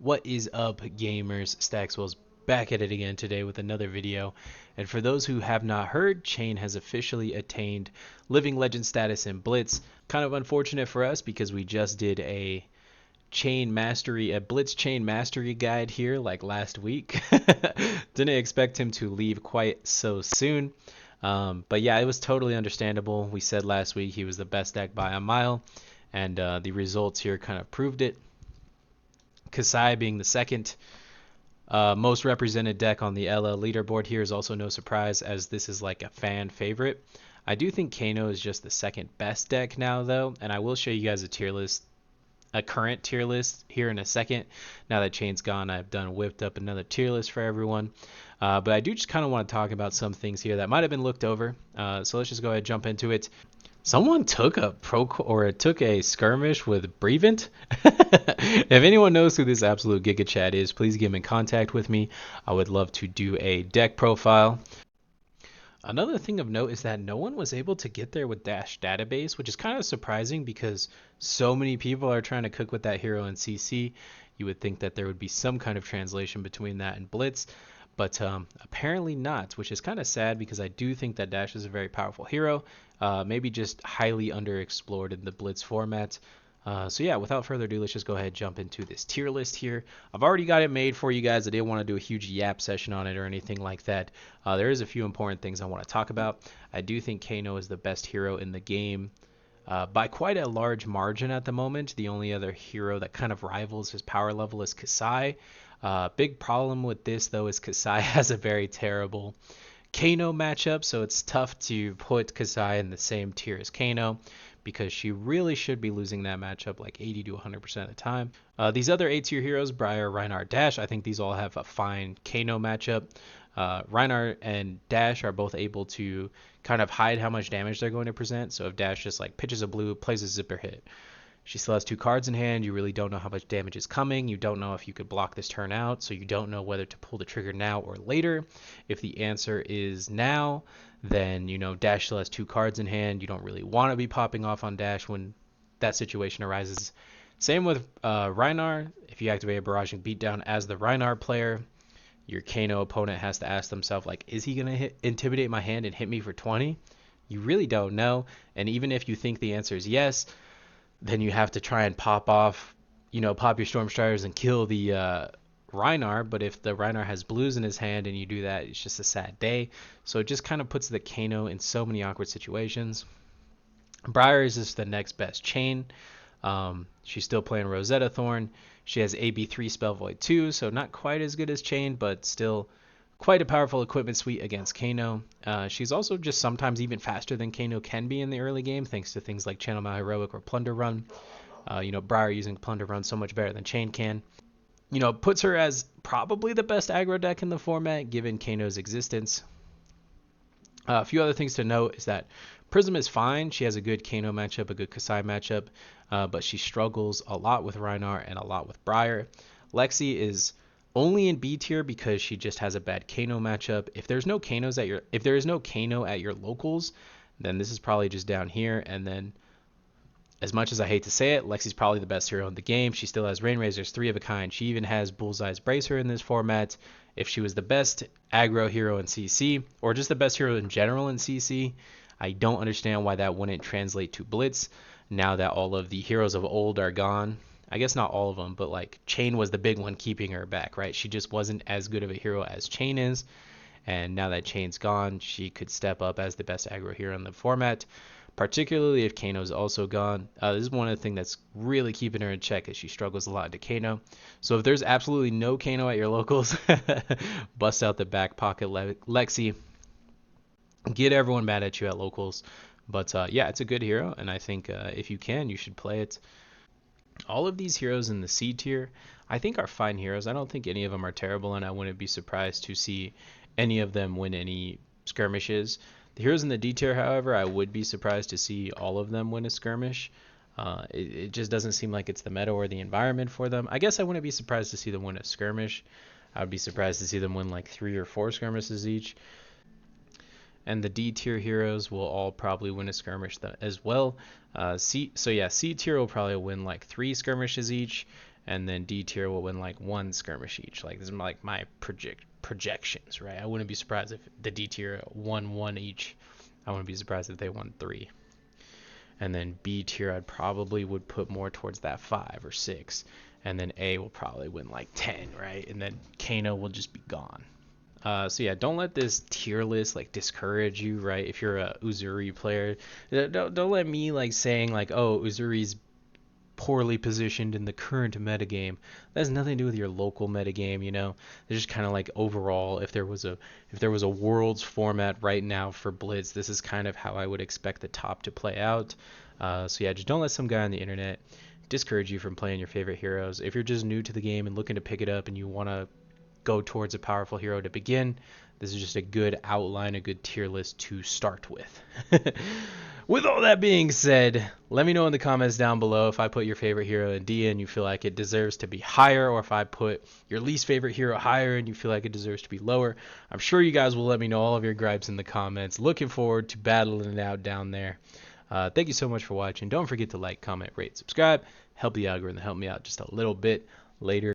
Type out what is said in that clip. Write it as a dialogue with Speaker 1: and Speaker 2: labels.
Speaker 1: What is up, gamers? Staxwell's back at it again today with another video. And for those who have not heard, Chain has officially attained Living Legend status in Blitz. Kind of unfortunate for us because we just did a Blitz Chain Mastery guide here like last week. Didn't expect him to leave quite so soon. But yeah, it was totally understandable. We said last week he was the best deck by a mile, and the results here kind of proved it. Kasai being the second most represented deck on the LL leaderboard here is also no surprise, as this is like a fan favorite. I do think Kano is just the second best deck now, though, and I will show you guys a current tier list here in a second. Now that Chain's gone, I've whipped up another tier list for everyone. But I do just kind of want to talk about some things here that might have been looked over. So let's just go ahead and jump into it. Someone took a skirmish with Brevent. If anyone knows who this absolute Giga Chad is, please get in contact with me. I would love to do a deck profile. Another thing of note is that no one was able to get there with Dash Database, which is kind of surprising because so many people are trying to cook with that hero in CC. You would think that there would be some kind of translation between that and Blitz, but apparently not, which is kind of sad because I do think that Dash is a very powerful hero, maybe just highly underexplored in the Blitz format. So yeah, without further ado, let's just go ahead and jump into this tier list here. I've already got it made for you guys. I didn't want to do a huge yap session on it or anything like that. There is a few important things I want to talk about. I do think Kano is the best hero in the game by quite a large margin at the moment. The only other hero that kind of rivals his power level is Kasai. Big problem with this, though, is Kasai has a very terrible Kano matchup, so it's tough to put Kasai in the same tier as Kano, because she really should be losing that matchup like 80 to 100% of the time. These other A-tier heroes, Briar, Reinhardt, Dash, I think these all have a fine Kano matchup. Reinhardt and Dash are both able to kind of hide how much damage they're going to present. So if Dash just like pitches a blue, plays a zipper hit, she still has two cards in hand. You really don't know how much damage is coming. You don't know if you could block this turn out, so you don't know whether to pull the trigger now or later. If the answer is now, then Dash still has two cards in hand. You don't really want to be popping off on Dash when that situation arises. Same with Reinhardt. If you activate a barraging beatdown as the Reinhardt player, your Kano opponent has to ask themselves, like, is he going to intimidate my hand and hit me for 20? You really don't know. And even if you think the answer is yes, then you have to try and pop your Storm Striders and kill the Reinhardt. But if the Reinhardt has blues in his hand and you do that, it's just a sad day. So it just kind of puts the Kano in so many awkward situations. Briar is just the next best chain. She's still playing Rosetta Thorn. She has AB3 Spell Void 2, so not quite as good as Chain, but still quite a powerful equipment suite against Kano. She's also just sometimes even faster than Kano can be in the early game, thanks to things like Channel Mal Heroic or Plunder Run. Briar using Plunder Run so much better than Chain can. Puts her as probably the best aggro deck in the format, given Kano's existence. A few other things to note is that Prism is fine. She has a good Kano matchup, a good Kasai matchup, but she struggles a lot with Reinhardt and a lot with Briar. Lexi is only in B tier because she just has a bad Kano matchup. If there is no Kano at your locals, then this is probably just down here. And then, as much as I hate to say it, Lexi's probably the best hero in the game. She still has Rain Razor's 3 of a kind. She even has Bullseye's Bracer in this format. If she was the best aggro hero in CC, or just the best hero in general in CC, I don't understand why that wouldn't translate to Blitz now that all of the heroes of old are gone. I guess not all of them, but like Chain was the big one keeping her back, right? She just wasn't as good of a hero as Chain is. And now that Chain's gone, she could step up as the best aggro hero in the format, particularly if Kano's also gone. This is one of the things that's really keeping her in check, as she struggles a lot into Kano. So if there's absolutely no Kano at your locals, bust out the back pocket Lexi. Get everyone mad at you at locals. But yeah, it's a good hero, and I think if you can, you should play it. All of these heroes in the C tier, I think, are fine heroes. I don't think any of them are terrible, and I wouldn't be surprised to see any of them win any skirmishes. The heroes in the D tier, however, I would be surprised to see all of them win a skirmish. It just doesn't seem like it's the meta or the environment for them. I guess I wouldn't be surprised to see them win a skirmish. I would be surprised to see them win like 3 or 4 skirmishes each. And the D tier heroes will all probably win a skirmish as well. C tier will probably win like 3 skirmishes each, and then D tier will win like 1 skirmish each. Like this is like my projections, right? I wouldn't be surprised if the D tier won 1 each. I wouldn't be surprised if they won 3. And then B tier I'd probably would put more towards that 5 or 6. And then A will probably win like 10, right? And then Kano will just be gone. So yeah, don't let this tier list like discourage you, right? If you're a Uzuri player, don't let me like saying like, oh, Uzuri's poorly positioned in the current metagame. That has nothing to do with your local metagame, you know. It's just kind of like overall, if there was a worlds format right now for Blitz, this is kind of how I would expect the top to play out. So yeah, just don't let some guy on the internet discourage you from playing your favorite heroes. If you're just new to the game and looking to pick it up and you want to go towards a powerful hero to begin, this is just a good outline, a good tier list to start with. With all that being said, let me know in the comments down below if I put your favorite hero in D and you feel like it deserves to be higher, or if I put your least favorite hero higher and you feel like it deserves to be lower. I'm sure you guys will let me know all of your gripes in the comments. Looking forward to battling it out down there. Thank you so much for watching. Don't forget to like, comment, rate, subscribe. Help the algorithm, help me out just a little bit. Later.